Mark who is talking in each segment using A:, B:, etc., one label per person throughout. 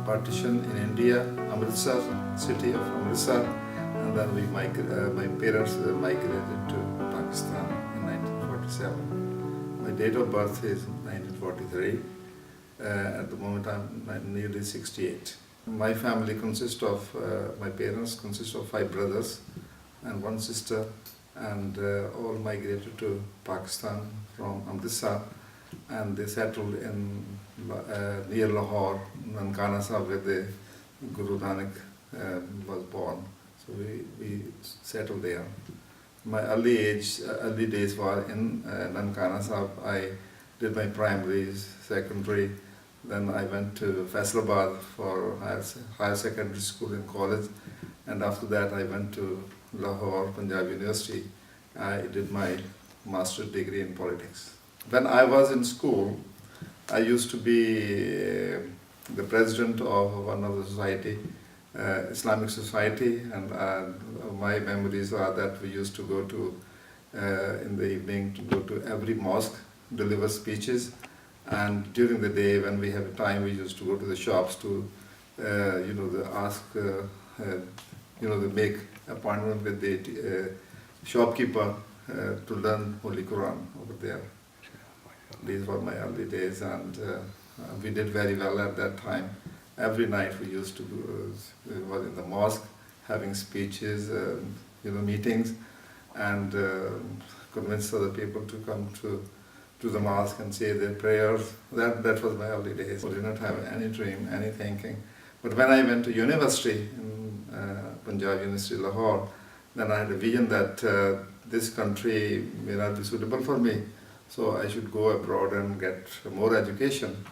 A: partition in India, Amritsar, city of Amritsar, and then my parents migrated to Pakistan in 1947. My date of birth is 1943. At the moment I'm nearly 68. My family consists of, my parents consist of 5 brothers and 1 sister, and all migrated to Pakistan from Amritsar, and they settled in near Lahore, Nankana Sahib, where the Guru Nanak was born. So we settled there. My early days were in Nankana Sahib. I did my primaries, secondary, then I went to Faisalabad for higher secondary school and college, and after that I went to Lahore, Punjab University. I did my master's degree in politics. When I was in school, I used to be the president of one of the society, Islamic society, and my memories are that we used to go to, in the evening, to go to every mosque, deliver speeches, and during the day when we have time we used to go to the shops to, make appointment with the shopkeeper to learn Holy Quran over there. These were my early days, and we did very well at that time. Every night we used to were in the mosque having speeches, meetings, and convince other people to come to the mosque and say their prayers. That was my early days. I did not have any dream, any thinking. But when I went to university in Punjab University, Lahore, then I had a vision that this country may not be suitable for me, so I should go abroad and get more education.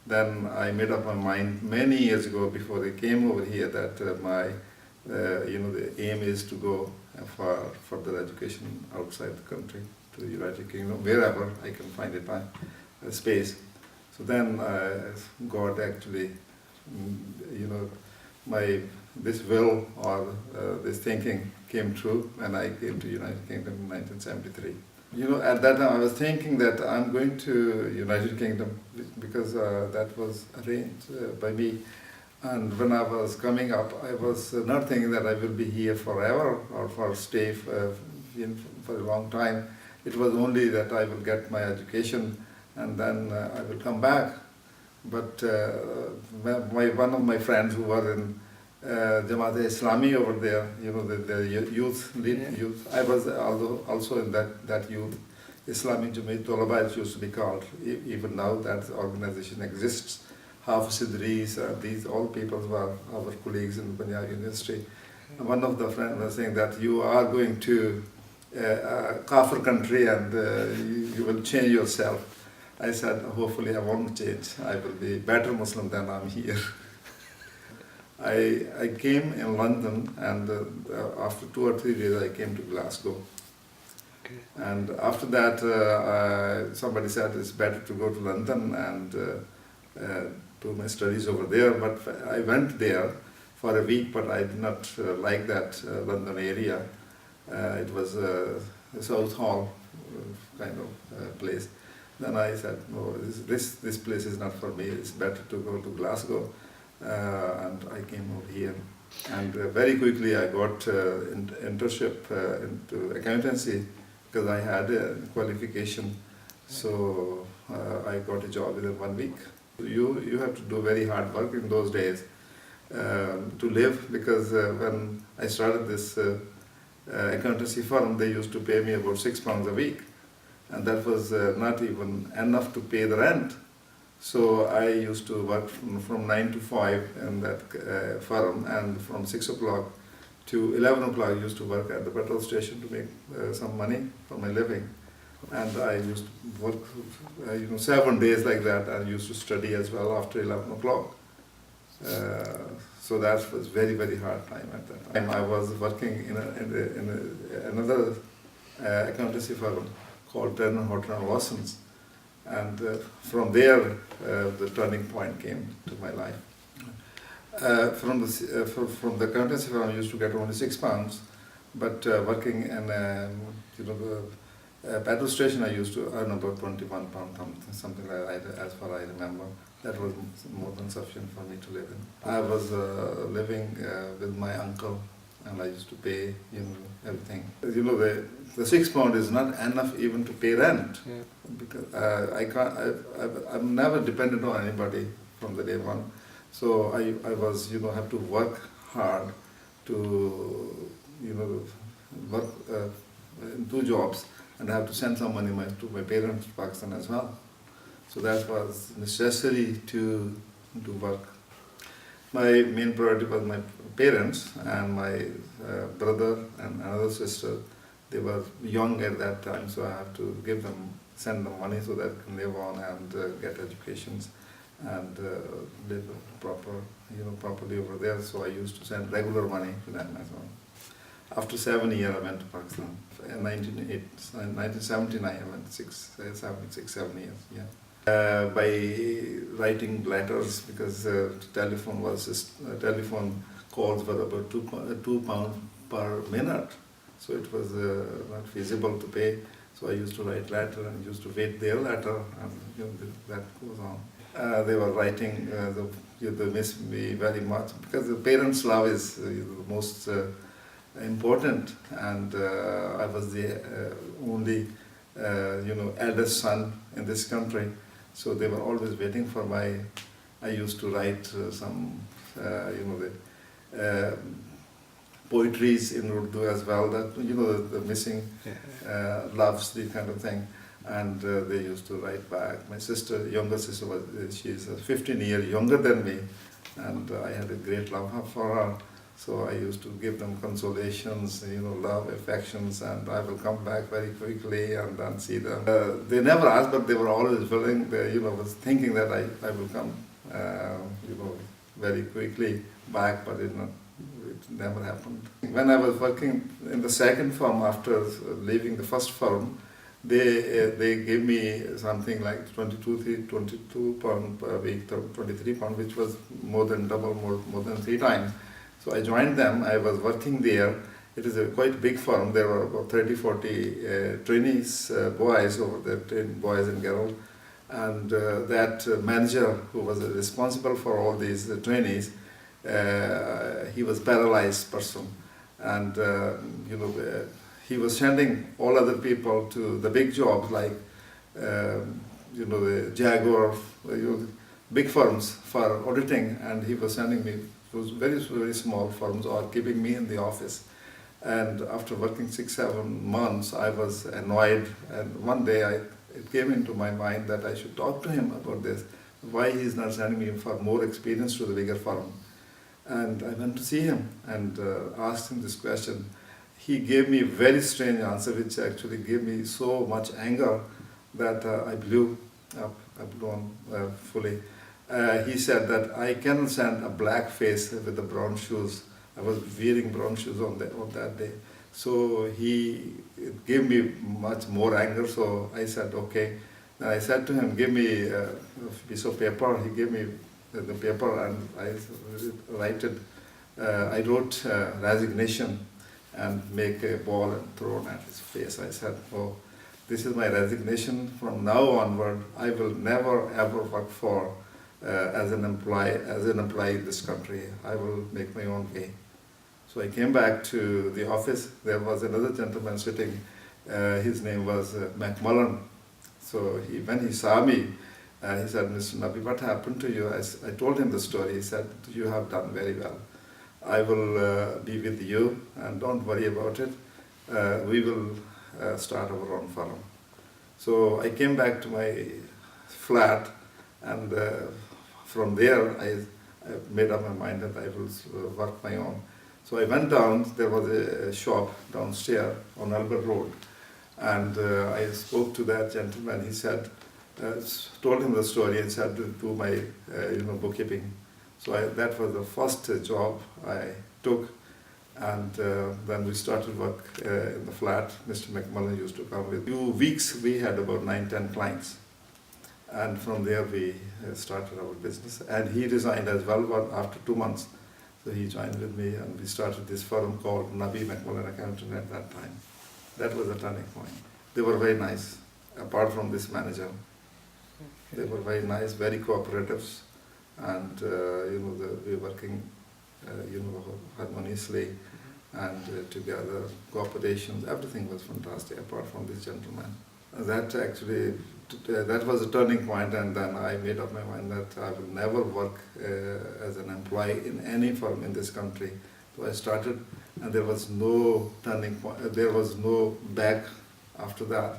A: Then I made up my mind many years ago, before I came over here, that the aim is to go for further education outside the country, to the United Kingdom, wherever I can find a space. So then God actually, this will or this thinking came true when I came to United Kingdom in 1973. At that time I was thinking that I'm going to United Kingdom because that was arranged by me. And when I was coming up, I was not thinking that I will be here forever or for stay for a long time. It was only that I will get my education and then I will come back. But one of my friends who was in Jamaat-e-Islami over there, the youth, youth. I was also in that youth, Islamic Jamaat Tolaba it used to be called. Even now that organization exists. Hafiz Idris, these all people were our colleagues in Punjab University. And one of the friends was saying that you are going to Kafir country and you will change yourself. I said, hopefully I won't change. I will be better Muslim than I'm here. I came in London, and after 2 or 3 days I came to Glasgow. Okay. And after that somebody said it's better to go to London and do my studies over there. But I went there for a week, but I did not like that London area. It was a Southall kind of place. Then I said, no, this place is not for me. It's better to go to Glasgow. And I came over here, and very quickly I got internship into accountancy because I had a qualification. So I got a job within 1 week. You have to do very hard work in those days to live, because when I started this accountancy firm, they used to pay me about £6 a week, and that was not even enough to pay the rent. So I used to work from 9 to 5 in that firm, and from 6 o'clock to 11 o'clock I used to work at the petrol station to make some money for my living. And I used to work 7 days like that. I used to study as well after 11 o'clock. So that was very, very hard time at that time. I was working in another accountancy firm called Turner, Horton and Watsons. And from there, the turning point came to my life. From the accountancy firm, I used to get only £6, but working in Petrol station I used to earn about £21, something like that, as far as I remember. That was more than sufficient for me to live in. I was living with my uncle, and I used to pay, everything. The £6 is not enough even to pay rent, because I can't. I'm never dependent on anybody from the day one. So I was, have to work hard to, work in 2 jobs, and I have to send some money to my parents to Pakistan as well. So that was necessary to work. My main priority was my parents and my brother and another sister. They were young at that time, so I have to send them money so that they can live on and get educations and live properly over there. So I used to send regular money to them as well. After 7 years, I went to Pakistan. In 1979, I went 7 years. Yeah. By writing letters, because telephone calls were about £2 per minute, so it was not feasible to pay. So I used to write letter and used to wait their letter, and that goes on. They were writing, they miss me very much, because the parents' love is the most important, and I was the only eldest son in this country. So they were always waiting for I used to write some, poetries in Urdu as well, that, the missing loves, the kind of thing. And they used to write back. My younger sister, she's 15 years younger than me, and I had a great love for her. So I used to give them consolations, love, affections, and I will come back very quickly and then see them. They never asked, but they were always willing. They, was thinking that I will come, very quickly back, but it never happened. When I was working in the second firm after leaving the first firm, they gave me something like £22 per week, £23, which was more than double, more than 3 times. So I joined them. I was working there. It is a quite big firm. There were about 30-40 trainees, boys over there, boys and girls. And that manager who was responsible for all these trainees, he was paralyzed person. And he was sending all other people to the big jobs like, the Jaguar, big firms for auditing, and he was sending me those very, very small firms or keeping me in the office. And after working 6-7 months, I was annoyed, and one day it came into my mind that I should talk to him about this, why he is not sending me for more experience to the bigger firm. And I went to see him and asked him this question. He gave me a very strange answer, which actually gave me so much anger that I blew up, fully. He said that I cannot send a black face with the brown shoes. I was wearing brown shoes on that day. So it gave me much more anger, so I said, okay. And I said to him, give me a piece of paper. He gave me the paper, and I wrote resignation and make a ball and throw it at his face. I said, oh, this is my resignation. From now onward, I will never ever work for as an employee in this country. I will make my own way. So I came back to the office. There was another gentleman sitting. His name was McMullen. So when he saw me, he said, Mr. Nabi, what happened to you? I told him the story. He said, you have done very well. I will be with you, and don't worry about it. We will start our own firm. So I came back to my flat, and from there I made up my mind that I will work my own. So I went down. There was a shop downstairs on Albert Road, and I spoke to that gentleman. He said, told him the story, and said to do my bookkeeping. So that was the first job I took, and then we started work in the flat. Mr. McMullen used to come with. 2 weeks we had about 9-10 clients, and from there we started our business. And he resigned as well after 2 months. So he joined with me, and we started this firm called Nabi McMullen Accountant at that time. That was a turning point. they were very nice, apart from this manager. They were very nice, very cooperative, and we were working harmoniously and together, cooperation, everything was fantastic apart from this gentleman. That actually, that was a turning point, and then I made up my mind that I will never work as an employee in any firm in this country. So I started, and there was no turning point, there was no back after that.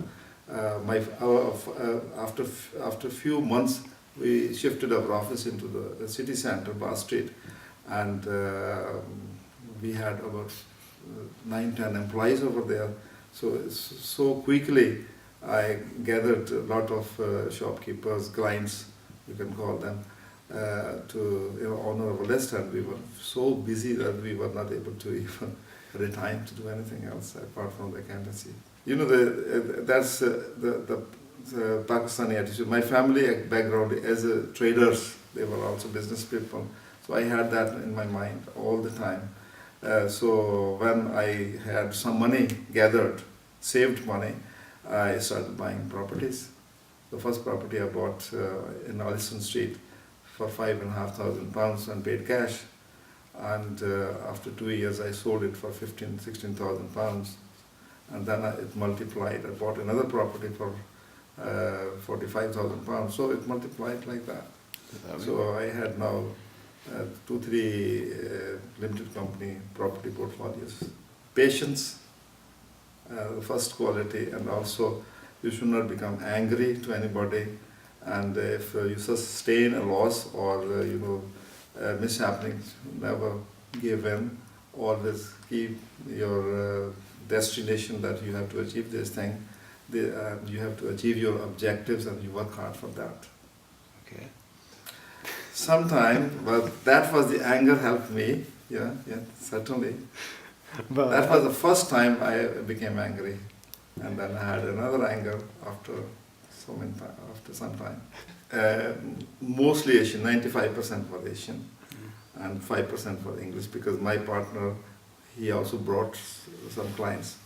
A: After a few months, we shifted our office into the city center, Bath Street, and we had about 9-10 employees over there. So quickly, I gathered a lot of shopkeepers, clients, you can call them, to honor our list, and we were so busy that we were not able to even get time to do anything else apart from the accountancy. That's the Pakistani attitude. My family background as traders, they were also business people, so I had that in my mind all the time. So when I had some money gathered, saved money, I started buying properties. The first property I bought in Allison Street for £5,500 and paid cash. And after 2 years, I sold it for £16,000. And then it multiplied. I bought another property for £45,000. So it multiplied like that. So I had now 2-3 limited company property portfolios. Patience, the first quality, and also you should not become angry to anybody, and if you sustain a loss or mishappenings, never give in. Always keep your destination that you have to achieve this thing. You have to achieve your objectives, and you work hard for that.
B: Okay.
A: Sometime, but that was the anger helped me. Yeah, certainly. But that was the first time I became angry, and then I had another anger after some time. Mostly Asian, 95% were Asian, and 5% were English, because my partner, he also brought some clients.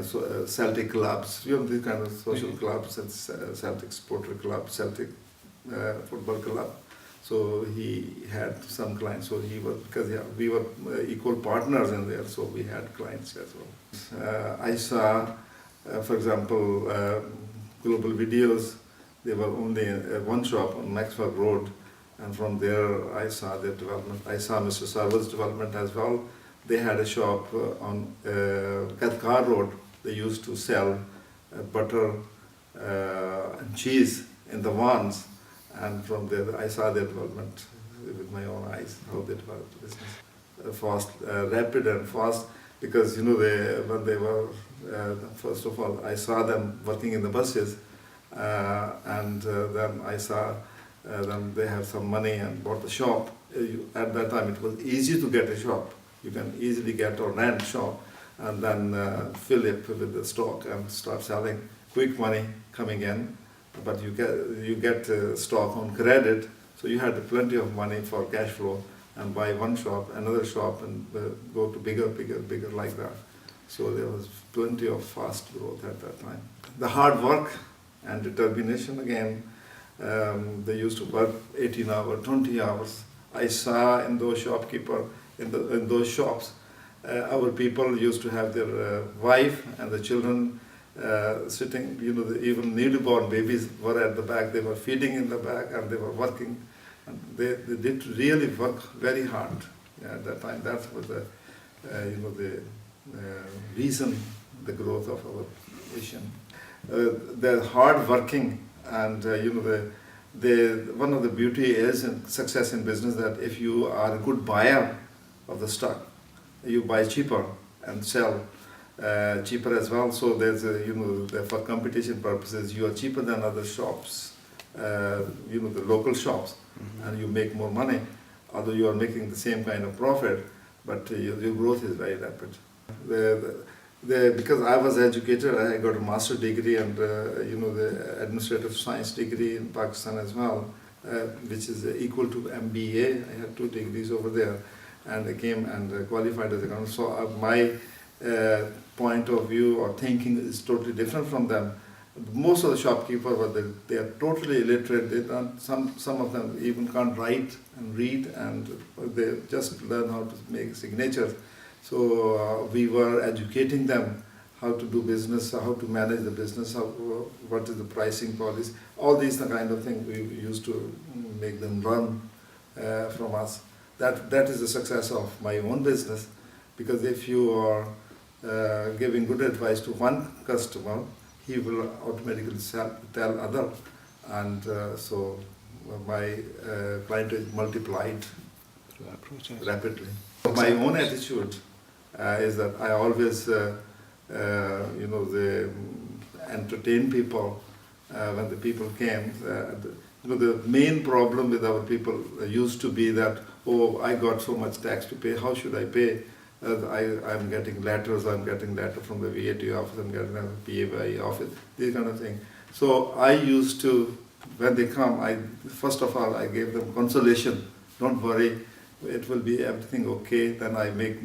A: So Celtic clubs, these kind of social clubs, Celtic supporter club, Celtic football club. So he had some clients. So he was, because we were equal partners in there, so we had clients as well. I saw, for example, Global Videos. They were only one shop on Maxwell Road, and from there I saw their development. I saw Mr. Sarwar's development as well. They had a shop on Katkar Road. They used to sell butter and cheese in the vans, and from there I saw their development with my own eyes, how they developed the business. Fast, rapid and fast, because when they were, first of all, I saw them working in the buses, and then I saw them, they had some money and bought the shop. At that time it was easy to get a shop. You can easily get or rent shop, and then fill it with the stock and start selling. Quick money coming in, but you get stock on credit, so you had plenty of money for cash flow, and buy one shop, another shop, and go to bigger like that. So there was plenty of fast growth at that time. The hard work and determination again. They used to work 18 hours, 20 hours. I saw in those shopkeepers, in those shops, our people used to have their wife and the children sitting, even newborn babies were at the back. They were feeding in the back, and they were working. And they did really work very hard at that time. That was the reason, the growth of our nation. They're hard working, and one of the beauty is in success in business, that if you are a good buyer of the stock, you buy cheaper and sell cheaper as well. So there's for competition purposes, you are cheaper than other shops, the local shops, and you make more money, although you are making the same kind of profit, but your growth is very rapid. Because I was educated, I got a master's degree and the administrative science degree in Pakistan as well, which is equal to MBA. I had 2 degrees over there, and I came and qualified as a accountant. So my point of view or thinking is totally different from them. Most of the shopkeepers they are totally illiterate. They don't, some of them even can't write and read, and they just learn how to make signatures. So we were educating them how to do business, how to manage the business, what is the pricing policy. All these kind of things we used to make them learn from us. That is the success of my own business, because if you are giving good advice to one customer, he will automatically tell other, and so my client is multiplied rapidly. My own attitude is that I always, they entertain people when the people came. The main problem with our people used to be that, oh, I got so much tax to pay, how should I pay? I'm getting letters, I'm getting letter from the VAT office, I'm getting a PAY office, these kind of things. So I used to, when they come, first of all, I gave them consolation. Don't worry, it will be everything okay. Then I made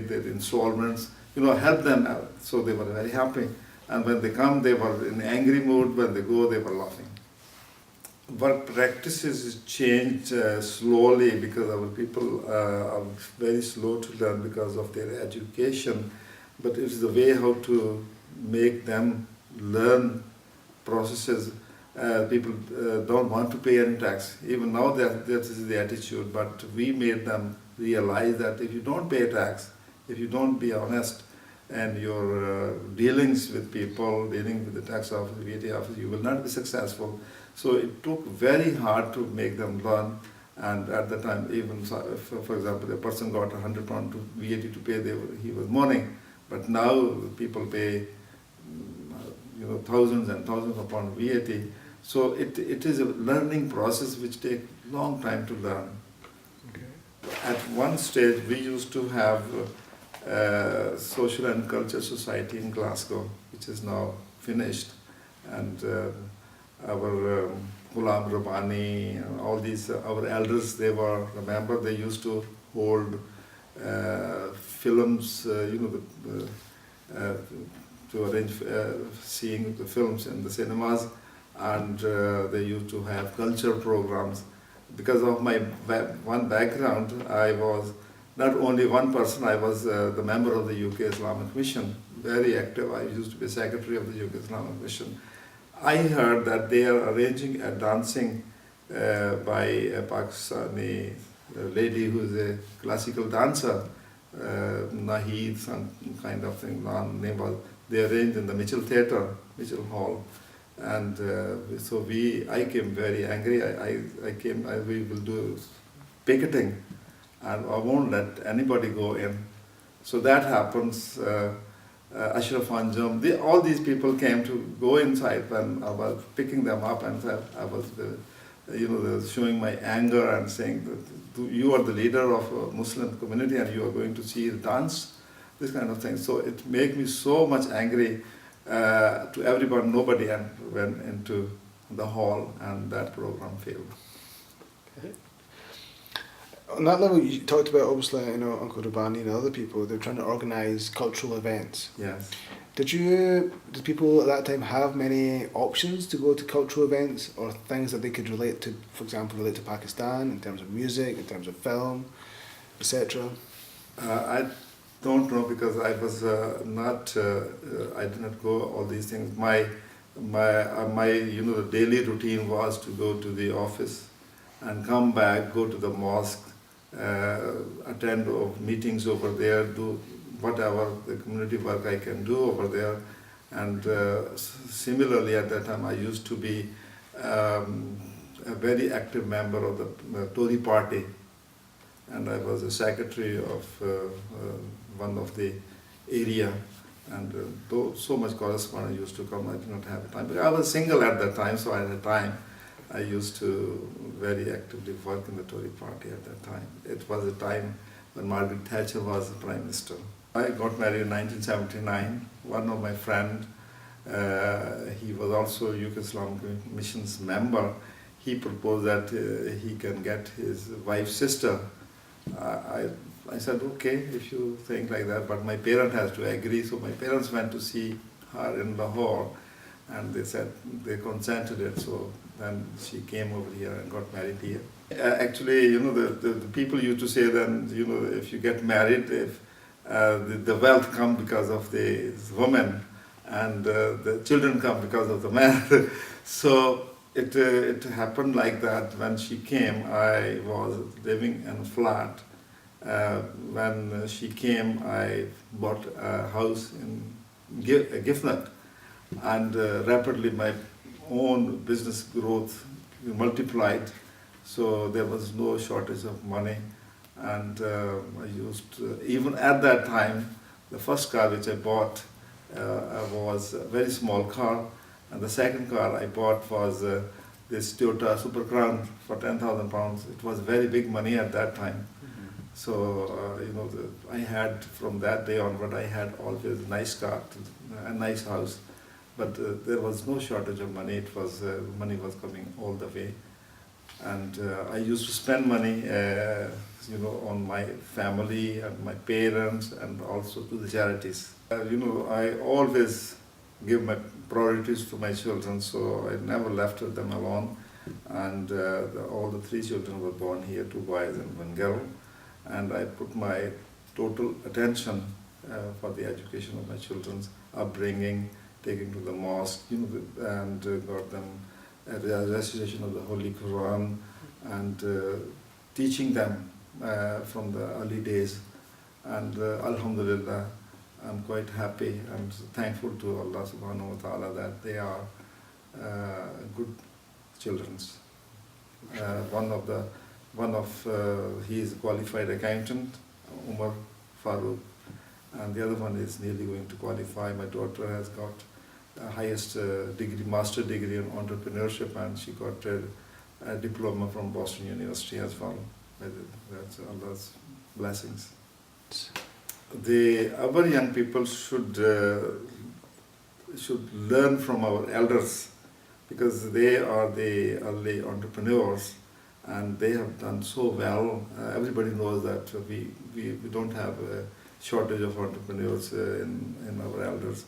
A: their installments, help them out. So they were very happy. And when they come, they were in angry mood. When they go, they were laughing. Work practices changed slowly because our people are very slow to learn because of their education. But it's the way how to make them learn processes. People don't want to pay any tax. Even now that is the attitude, but we made them realize that if you don't pay tax, if you don't be honest, and your dealings with people, dealing with the tax office, VAT office, you will not be successful. So it took very hard to make them learn, and at the time, even if, for example, a person got £100 to VAT to pay, he was mourning. But now people pay, thousands and thousands of pounds VAT. So it is a learning process which takes long time to learn. Okay. At one stage, we used to have Social and Culture Society in Glasgow, which is now finished, and our Ghulam Nabi and all these, our elders, they used to hold films, to arrange seeing the films in the cinemas, and they used to have culture programs. Because of my one background, I was not only one person, I was the member of the UK Islamic Mission, very active. I used to be secretary of the UK Islamic Mission. I heard that they are arranging a dancing by a Pakistani lady who is a classical dancer, Nahid, some kind of thing, name was. They arranged in the Mitchell Theatre, Mitchell Hall, and so I came very angry. We will do picketing, and I won't let anybody go in. So that happens. Ashraf Anjum, all these people came to go inside when I was picking them up, and I was, showing my anger and saying that you are the leader of a Muslim community and you are going to see the dance, this kind of thing. So it made me so much angry to everybody. Nobody went into the hall, and that program failed.
B: Okay. On that level, you talked about, obviously, Uncle Rabbani and other people, they're trying to organise cultural events.
A: Yes.
B: Did people at that time have many options to go to cultural events, or things that they could relate to, for example, relate to Pakistan in terms of music, in terms of film, etc.?
A: I don't know, because I was I did not go all these things. My the daily routine was to go to the office and come back, go to the mosque, attend meetings over there, do whatever the community work I can do over there. And similarly, at that time, I used to be a very active member of the Tory party, and I was a secretary of one of the area, and so much correspondence used to come, I did not have time. But I was single at that time, so I had time. I used to very actively work in the Tory party at that time. It was a time when Margaret Thatcher was the Prime Minister. I got married in 1979. One of my friends, he was also UK Islamic Mission's member. He proposed that he can get his wife's sister. I I said, okay, if you think like that, but my parent has to agree. So my parents went to see her in Lahore, and they said they consented it. So then she came over here and got married here. Actually, the people used to say then, if you get married, if the wealth come because of the woman, and the children come because of the man. So it happened like that. When she came, I was living in a flat. When she came, I bought a house in Gifnut, and rapidly my own business growth multiplied. So there was no shortage of money, and I used even at that time, the first car which I bought was a very small car, and the second car I bought was this Toyota Super Crown for £10,000. It was very big money at that time. So I had from that day onward, I had always a nice car, a nice house, but there was no shortage of money. It was money was coming all the way, and I used to spend money, on my family and my parents, and also to the charities. I always give my priorities to my children, so I never left them alone. And all the three children were born here, 2 boys and 1 girl. And I put my total attention for the education of my children's upbringing, taking to the mosque, and got them a recitation of the Holy Quran, and teaching them from the early days. And Alhamdulillah, I'm quite happy and thankful to Allah subhanahu wa ta'ala that they are good children. He is a qualified accountant, Umar Farooq, and the other one is nearly going to qualify. My daughter has got the highest degree, master degree in entrepreneurship, and she got a diploma from Boston University as well. That's Allah's blessings. Our young people should learn from our elders, because they are the early entrepreneurs, and they have done so well. Everybody knows that we don't have a shortage of entrepreneurs in our elders.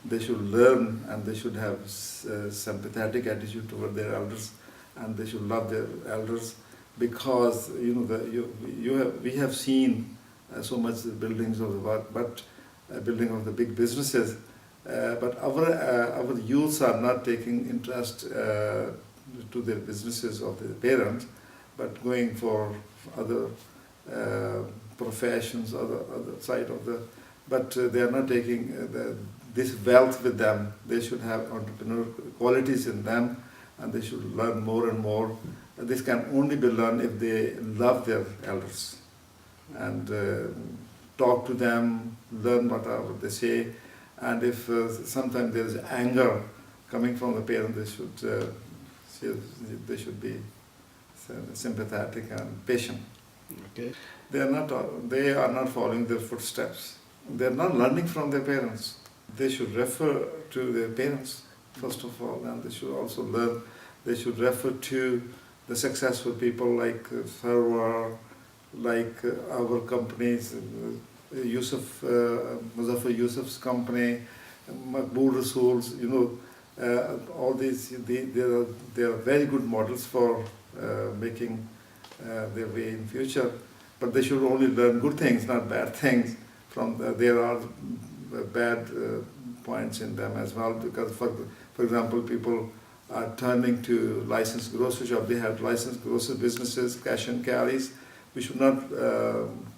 A: They should learn, and they should have a sympathetic attitude toward their elders, and they should love their elders, because we have seen so much the buildings of the work, but building of the big businesses, but our youths are not taking interest to their businesses of their parents, but going for other professions, other side of the. But they are not taking this wealth with them. They should have entrepreneurial qualities in them, and they should learn more and more. This can only be learned if they love their elders, and talk to them, learn whatever they say, and if sometimes there is anger coming from the parent, they should be sympathetic and patient.
B: Okay.
A: They are not following their footsteps. They are not learning from their parents. They should refer to their parents first of all, and they should also learn. They should refer to the successful people like Sarwar, like our companies, Muzaffar Yusuf's company, Maqbool Rasool's, all these, they are very good models for making their way in future. But they should only learn good things, not bad things. There are bad points in them as well, because for example, people are turning to licensed grocery shop. They have licensed grocery businesses, cash and carries. We should not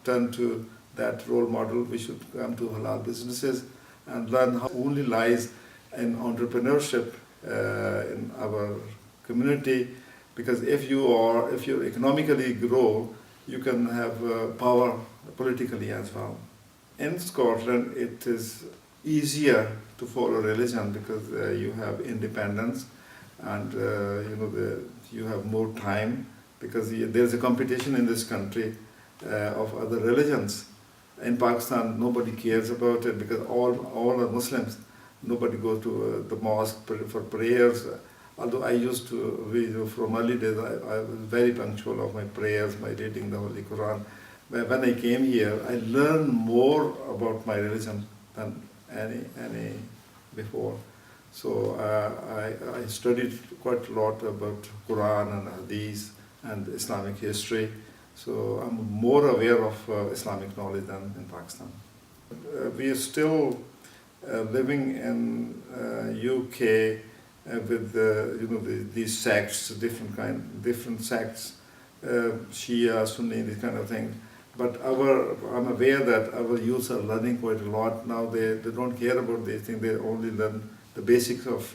A: turn to that role model. We should come to halal businesses and learn how only lies in entrepreneurship in our community. Because if you economically grow, you can have power politically as well. In Scotland, it is easier to follow religion because you have independence, and you have more time, because there is a competition in this country of other religions. In Pakistan, nobody cares about it because all are Muslims. Nobody goes to the mosque for prayers. Although I used to, from early days, I was very punctual of my prayers, my reading the Holy Quran. when I came here, I learned more about my religion than any before. So I studied quite a lot about Quran and Hadith and Islamic history. So I'm more aware of Islamic knowledge than in Pakistan. We are still living in UK with these sects, different sects, Shia, Sunni, this kind of thing. But I'm aware that our youths are learning quite a lot now. They don't care about these things. They only learn the basics of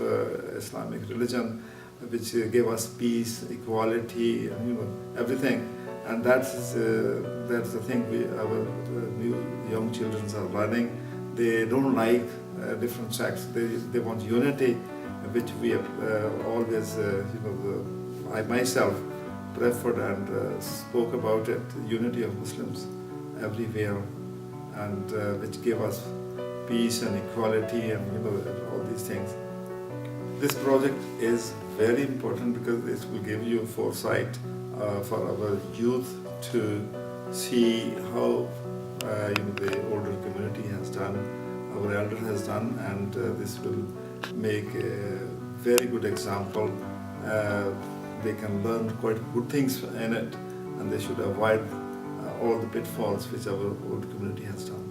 A: Islamic religion, which give us peace, equality, and everything. And that's the thing our new young children are learning. They don't like different sects. They want unity, which we have always, I myself preferred and spoke about it, unity of Muslims everywhere, and which gave us peace and equality and all these things. This project is very important because it will give you foresight for our youth to see how the older community has done, our elder has done, and this will make a very good example. They can learn quite good things in it, and they should avoid all the pitfalls which our old community has done.